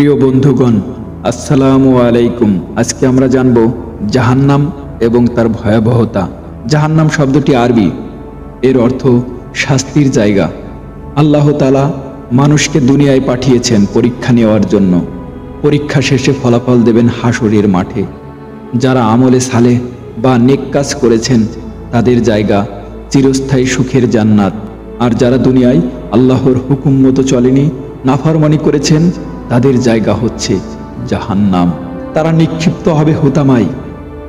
প্রিয় বন্ধুগণ, আসসালামু আলাইকুম। আজকে আমরা জানব জাহান্নাম এবং তার ভয়াবহতা। জাহান্নাম শব্দটি আরবি, এর অর্থ শাস্তির জায়গা। আল্লাহ তাআলা মানুষকে দুনিয়ায় পাঠিয়েছেন পরীক্ষা নেওয়ার জন্য। পরীক্ষা শেষে ফলাফল দেবেন হাসরের মাঠে। যারা আমলে সালেহ বা নেক কাজ করেছেন তাদের জায়গা চিরস্থায়ী সুখের জান্নাত, আর যারা দুনিয়ায় আল্লাহর হুকুম মতো চলেনি, নাফরমানি করেছেন, তাদের জায়গা হচ্ছে জাহান্নাম। তারা নিক্ষিপ্ত হবে হুতামায়।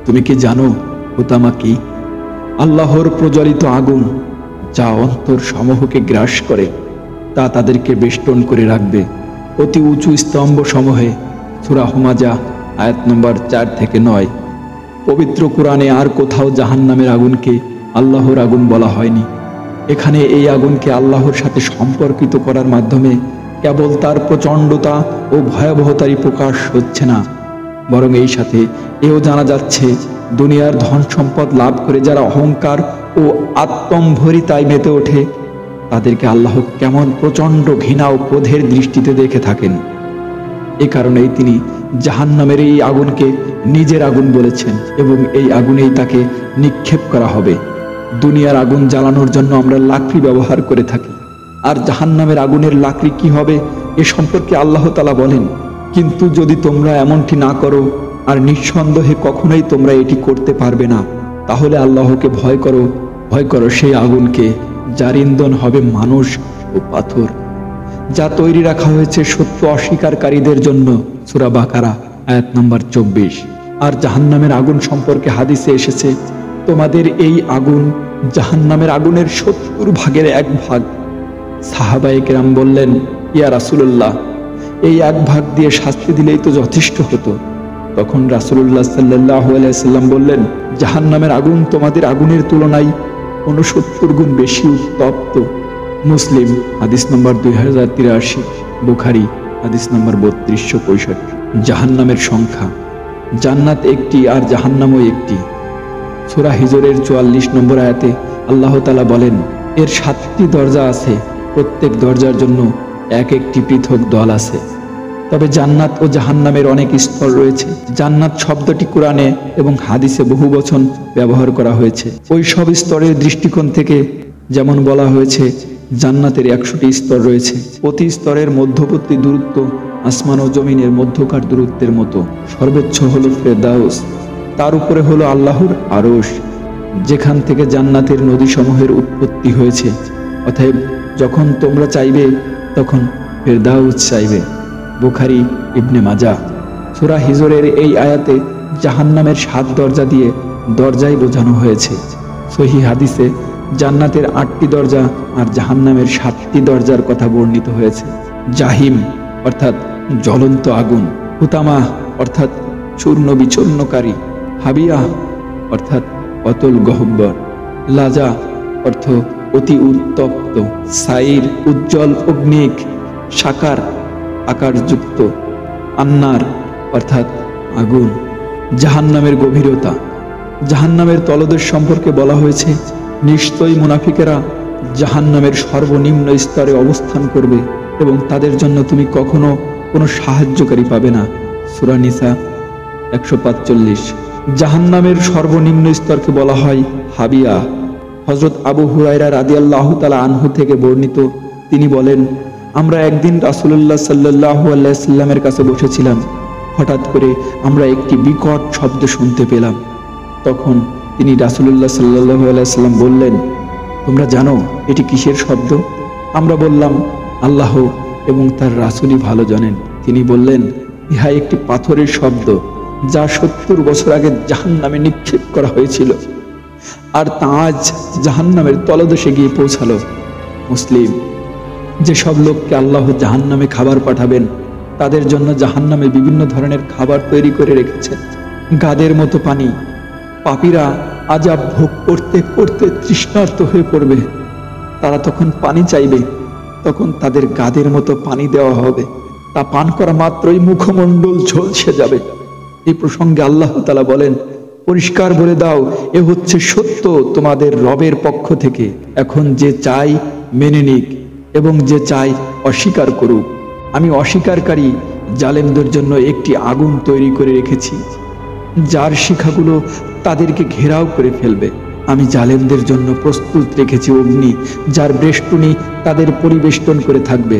তুমি কি জানো হুতামা কি? আল্লাহর প্রজ্বলিত আগুন, যা অন্তর সমূহকে গ্রাস করে, তা তাদেরকে বেষ্টন করে রাখবে অতি উঁচু স্তম্ভ সমূহে। সূরা হুমাজা আয়াত নম্বর 4 থেকে 9। পবিত্র কোরআনে আর কোথাও জাহান্নামের আগুনকে আল্লাহর আগুন বলা হয়নি। এখানে এই আগুনকে আল্লাহর সাথে সম্পর্কিত করার মাধ্যমে কেবল তার প্রচণ্ডতা ও ভয়াবহতারই প্রকাশ হচ্ছে না, বরং এই সাথে এও জানা যাচ্ছে দুনিয়ার ধন সম্পদ লাভ করে যারা অহংকার ও আত্মম্ভরিতায় মেতে ওঠে, তাদেরকে আল্লাহ কেমন প্রচণ্ড ঘৃণা ও ক্রোধের দৃষ্টিতে দেখে থাকেন। এ কারণেই তিনি জাহান্নামের এই আগুনকে নিজের আগুন বলেছেন এবং এই আগুনেই তাকে নিক্ষেপ করা হবে। দুনিয়ার আগুন জ্বালানোর জন্য আমরা লাকড়ি ব্যবহার করে থাকি, আর জাহান্নামের আগুনের লাকড়ি কি হবে এ সম্পর্কে আল্লাহ তাআলা বলেন, কিন্তু যদি তোমরা এমনটি না করো, আর নিঃসন্দেহে কখনোই তোমরা এটি করতে পারবে না, তাহলে আল্লাহকে ভয় করো সেই আগুনকে যার ইন্ধন হবে মানুষ ও পাথর, যা তৈরি রাখা হয়েছে সত্য অস্বীকারীদের জন্য। সূরা বাকারা আয়াত নম্বর 24। আর জাহান্নামের আগুন সম্পর্কে হাদিসে এসেছে, তোমাদের এই আগুন জাহান্নামের আগুনের 70 ভাগের 1 ভাগ। সাহাবায়ে কেরাম বললেন, ইয়া রাসূলুল্লাহ, এই 1 ভাগ দিয়ে শাস্তি দিলেই তো যথেষ্ট হতো। তখন রাসূলুল্লাহ সাল্লাল্লাহু আলাইহি সাল্লাম বললেন, জাহান্নামের আগুন তোমাদের আগুনের তুলনায় 69 গুণ বেশি উত্তপ্ত। মুসলিম হাদিস নম্বর 2083, বুখারী হাদিস নম্বর 3265। জাহান্নামের সংখ্যা, জান্নাত একটি আর জাহান্নামও একটি। সূরা হিজরের 44 নম্বর আয়াতে আল্লাহ তাআলা বলেন, এর 7টি দরজা আছে, প্রত্যেক দরজার জন্য এক একটি পৃথক দল আছে। তবে জান্নাত ও জাহান্নামের অনেক স্তর রয়েছে। জান্নাত শব্দটি কোরআনে এবং হাদিসে বহু বচন ব্যবহার করা হয়েছে। ওই সব স্তরের দৃষ্টিকোণ থেকে যেমন বলা হয়েছে, জান্নাতের 100টি স্তর রয়েছে। প্রতি স্তরের মধ্যবর্তী দূরত্ব আসমান ও জমিনের মধ্যকার দূরত্বের মতো। সর্বোচ্চ হলো ফেরদাউস, তার উপরে হলো আল্লাহর আরশ, যেখান থেকে জান্নাতের নদীসমূহের উৎপত্তি হয়েছে। অতএব যখন তোমরা চাইবে তখন ফেরদাউস চাইবে। বুখারী ইবনে মাজাহ। সূরা হিজরের এই আয়াতে জাহান্নামের 7 দরজা দিয়ে দরজাই বোঝানো হয়েছে। সহিহ হাদিসে জান্নাতের 8টি দরজা আর জাহান্নামের 7টি দরজার কথা বর্ণিত হয়েছে। জাহিম অর্থাৎ জ্বলন্ত আগুন, হুতামা অর্থাৎ চূর্ণ বিচূর্ণকারী, হাবিয়া অর্থাৎ অতল গহ্বর, লাজা অর্থ অতি উত্তপ্ত, সাইর উজ্জ্বল অগ্নিক, সাকার আকারযুক্ত, আন্নার অর্থাৎ আগুন। জাহান্নামের গভীরতা, জাহান্নামের তলদেশ সম্পর্কে বলা হয়েছে, নিশ্চয়ই মুনাফিকেরা জাহান্নামের সর্বনিম্ন স্তরে অবস্থান করবে এবং তাদের জন্য তুমি কখনো কোনো সাহায্যকারী পাবে না। সূরা নিসা 145। জাহান্নামের সর্বনিম্ন স্তরকে বলা হয় হাবিয়া। হযরত আবু হুরায়রা রাদিয়াল্লাহু তাআলা আনহু থেকে বর্ণিত, তিনি বলেন, আমরা একদিন রাসূলুল্লাহ সাল্লাল্লাহু আলাইহি সাল্লামের কাছে বসেছিলাম। হঠাৎ করে আমরা একটি বিকট শব্দ শুনতে পেলাম। তখন তিনি রাসূলুল্লাহ সাল্লাল্লাহু আলাইহি সাল্লাম বললেন, তোমরা জানো এটি কিসের শব্দ? আমরা বললাম, আল্লাহ এবং তার রাসূলই ভালো জানেন। তিনি বললেন, ইহা একটি পাথরের শব্দ, যা 70 বছর আগে জাহান্নামে নিক্ষেপ করা হয়েছিল, আর তা আজ জাহান্নামের তলদেশে গিয়ে পৌঁছালো। মুসলিম। যেসব লোককে আল্লাহ জাহান্নামে খাবার পাঠাবেন, তাদের জন্য জাহান্নামে বিভিন্ন ধরনের খাবার তৈরি করে রেখেছেন। গাদের মতো পানি। পাপীরা আযাব ভোগ করতে করতে তৃষ্ণার্ত হয়ে পড়বে। তারা তখন পানি চাইবে, তখন তাদের গাদের মতো পানি দেওয়া হবে। তা পান করা মাত্রই মুখমণ্ডল ঝলসে যাবে। এই প্রসঙ্গে আল্লাহ তাআলা বলেন, পরিষ্কার বলে দাও, এ হচ্ছে সত্য তোমাদের রবের পক্ষ থেকে। এখন যে চাই মেনে নিক এবং যে চাই অস্বীকার করুক। আমি অস্বীকারী জালেমদের জন্য একটি আগুন তৈরি করে রেখেছি, যার শিখাগুলো তাদেরকে ঘেরাও করে ফেলবে। আমি জালেমদের জন্য প্রস্তুত রেখেছি অগ্নি, যার বেষ্টনী তাদের পরিবেষ্টন করে থাকবে।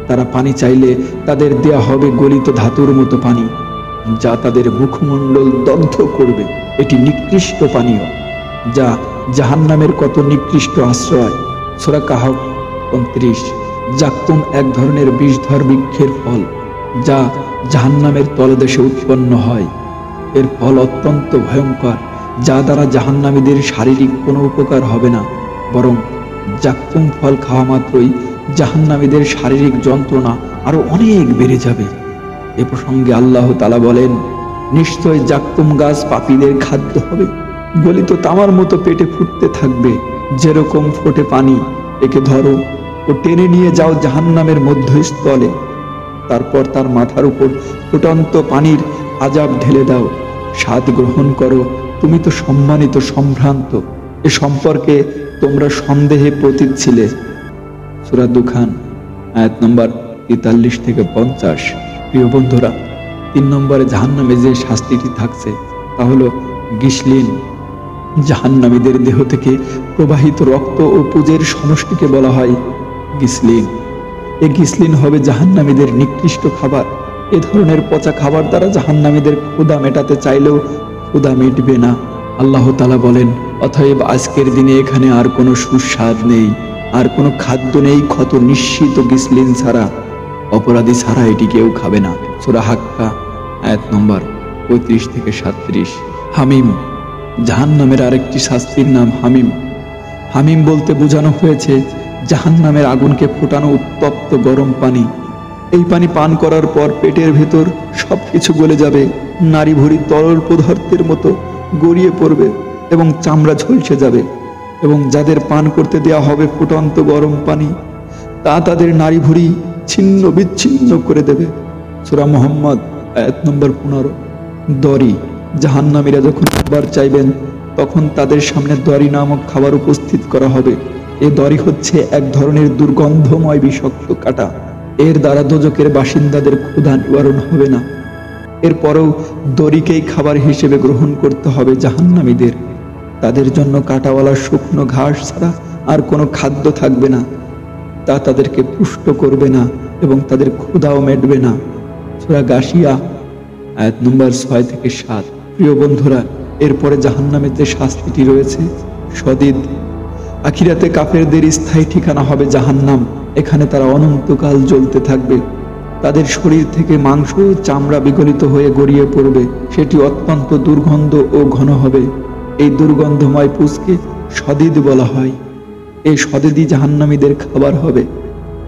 তারা পানি চাইলে তাদের দেয়া হবে গলিত ধাতুর মতো পানি, যা তাদের মুখমণ্ডল দগ্ধ করবে। এটি নিকৃষ্ট পানীয়, যা জাহান্নামের কত নিকৃষ্ট আশ্রয়। সূরা কাহফ 29। জাক্তুম এক ধরনের বিষধর বৃক্ষের ফল, যা জাহান্নামের তলদেশে উৎপন্ন হয়। এর ফল অত্যন্ত ভয়ঙ্কর, যা দ্বারা জাহান্নামীদের শারীরিক কোনো উপকার হবে না, বরং জাক্তুম ফল খাওয়া মাত্রই জাহান্নামীদের শারীরিক যন্ত্রণা আরো অনেক বেড়ে যাবে। এ প্রসঙ্গে আল্লাহ তাআলা বলেন, নিশ্চয় জাক্তুম গাছ পাপীদের খাদ্য হবে, গলিত তামার মতো পেটে ফুটতে থাকবে। যেরকম ফোটে পানি, একে ধরো ও টেনে নিয়ে যাও জাহান্নামের মধ্যস্থলে, তারপর তার মাথার উপর ফুটন্ত পানির আযাব ঢেলে দাও। স্বাদ গ্রহণ করো, তুমি তো সম্মানিত সম্ভ্রান্ত। এ সম্পর্কে তোমরা সন্দেহে পতিত ছিলে। সূরা দুখান আয়াত নম্বর 43 থেকে 50। প্রিয় বন্ধুরা, 3 নম্বরে জাহান্নামে যে শাস্তিটি থাকছে তা হলো গিসলিন। জাহান্নামীদের দেহ থেকে প্রবাহিত রক্ত ও পুজের সমষ্টিকে বলা হয় গিসলিন। এই গিসলিন হবে জাহান্নামীদের নিকৃষ্ট খাবার। এ ধরনের পচা খাবার দ্বারা জাহান্নামীদের ক্ষুধা মেটাতে চাইলেও ক্ষুধা মিটবে না। আল্লাহ তাআলা বলেন, অতএব আজকের দিনে এখানে আর কোনো সুস্বাদ নেই, আর কোনো খাদ্য নেই ক্ষত নিশ্চিত গিসলিন ছাড়া। অপরাধী ছাড়া এটি কেউ খাবে না। সূরা হাক্কা আয়াত নম্বর 35 থেকে 37। হামিম, জাহান্নামের আরেকটি শাস্তির নাম হামিম। হামিম বলতে বোঝানো হয়েছে জাহান্নামের আগুনকে ফোটানো উত্তপ্ত গরম পানি। এই পানি পান করার পর পেটের ভেতর সবকিছু গলে যাবে, নারী ভুঁড়ি তরল পদার্থের মতো গড়িয়ে পড়বে এবং চামড়া ঝলসে যাবে। এবং যাদের পান করতে দেয়া হবে ফুটন্ত গরম পানি, তা তাদের নারী ভুঁড়ি ছিন্ন বিচ্ছিন্ন করে দেবে। সূরা মুহাম্মদ আয়াত নম্বর 15। দড়ি, জাহান্নামীরা যখন খাবার চাইবেন তখন তাদের সামনে দড়ি নামক খাবার উপস্থিত করা হবে। এ দড়ি হচ্ছে এক ধরনের দুর্গন্ধময় বিষাক্ত কাঁটা। এর দ্বারা দোজকের বাসিন্দাদের ক্ষুধা নিবারণ হবে না। এরপরেও দড়িকেই খাবার হিসেবে গ্রহণ করতে হবে জাহান্নামীদের। তাদের জন্য কাঁটাওয়ালা শুকনো ঘাস ছাড়া আর কোনো খাদ্য থাকবে না, তা তাদেরকে পুষ্ট করবে না এবং তাদের ক্ষুধাও মেটবে না। সূরা গাশিয়া আয়াত নম্বর 6 থেকে 7। প্রিয় বন্ধুরা, এরপরে জাহান্নামের যে শাস্তিটি রয়েছে সদিদ। আখিরাতে কাফেরদের স্থায়ী ঠিকানা হবে জাহান্নাম। এখানে তারা অনন্তকাল জ্বলতে থাকবে। তাদের শরীর থেকে মাংস ও চামড়া বিগলিত হয়ে গড়িয়ে পড়বে। সেটি অত্যন্ত দুর্গন্ধ ও ঘন হবে। এই দুর্গন্ধময় পুষ্কে সদিদ বলা হয়। এই সদিদই জাহান্নামীদের খাবার হবে।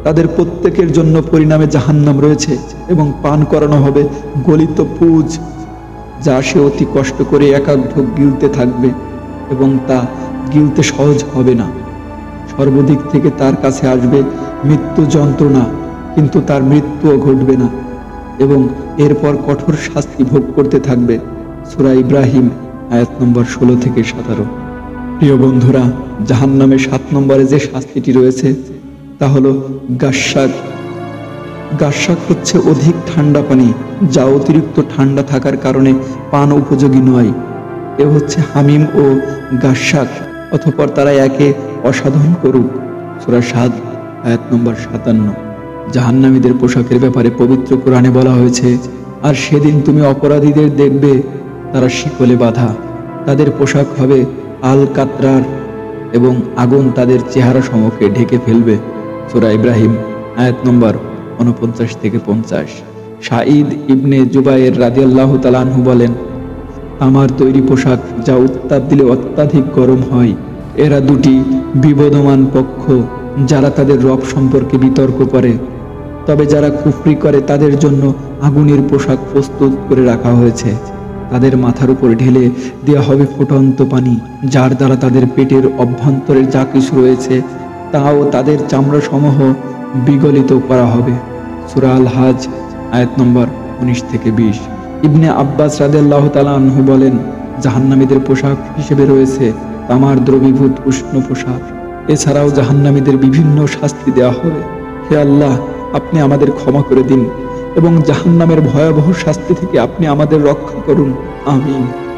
তাদের প্রত্যেকের জন্য পরিণামে জাহান্নাম রয়েছে এবং পান করানো হবে গলিত পুজ, যা সে অতি কষ্ট করে একাক ঢোক গিলতে থাকবে এবং তা গিলতে সহজ হবে না। সর্বদিক থেকে তার কাছে আসবে মৃত্যু যন্ত্রণা, কিন্তু তার মৃত্যুও ঘটবে না এবং এরপর কঠোর শাস্তি ভোগ করতে থাকবে। সূরা ইব্রাহিম আয়াত নম্বর 16 থেকে 17। প্রিয় বন্ধুরা, জাহান্নামে 7 নম্বরে যে শাস্তিটি রয়েছে তা হলো গাস্সাক। গাস্সাক হচ্ছে অধিক ঠান্ডা পানি, যা অতিরিক্ত ঠান্ডা থাকার কারণে পান উপযোগী নয়। এ হচ্ছে হামিম ও গাস্সাক, অতঃপর তারা একে অসাধন করুক। সূরা সাদ আয়াত নম্বর 57। জাহান্নামীদের পোশাকের ব্যাপারে পবিত্র কোরআনে বলা হয়েছে, আর সেদিন তুমি অপরাধীদের দেখবে তারা শিকলে বাঁধা, তাদের পোশাক হবে আল কাতরার এবং আগুন তাদের চেহারা সমূহকে ঢেকে ফেলবে। সূরা ইব্রাহিম আয়াত নম্বর 49 থেকে 50। সাঈদ ইবনে জুবায়ের রাদিয়াল্লাহু তাআলা আনহু বলেন, আমার তৈরি পোশাক যা উত্তাপ দিলে অত্যাধিক গরম হয়। এরা দুটি বিবদমান পক্ষ, যারা তাদের রব সম্পর্কে বিতর্ক করে। তবে যারা কুফরি করে তাদের জন্য আগুনের পোশাক প্রস্তুত করে রাখা হয়েছে। তাদের মাথার উপর ঢেলে দেওয়া হবে ফুটন্ত পানি, যার দ্বারা তাদের পেটের অভ্যন্তরে যা কিছু রয়েছে তাও তাদের চামড়া সমূহ বিগলিত করা হবে। সূরা আল হাজ আয়াত নম্বর 19 থেকে 20। ইবনে আব্বাস রাদিয়াল্লাহু তাআলা আনহু বলেন, জাহান্নামীদের পোশাক হিসেবে রয়েছে তামার দ্রবীভূত উষ্ণ পোশাক। এছাড়াও জাহান্নামীদের বিভিন্ন শাস্তি দেওয়া হবে। হে আল্লাহ, আপনি আমাদের ক্ষমা করে দিন এবং জাহান্নামের ভয়াবহ শাস্তি থেকে আপনি আমাদের রক্ষা করুন। আমিন।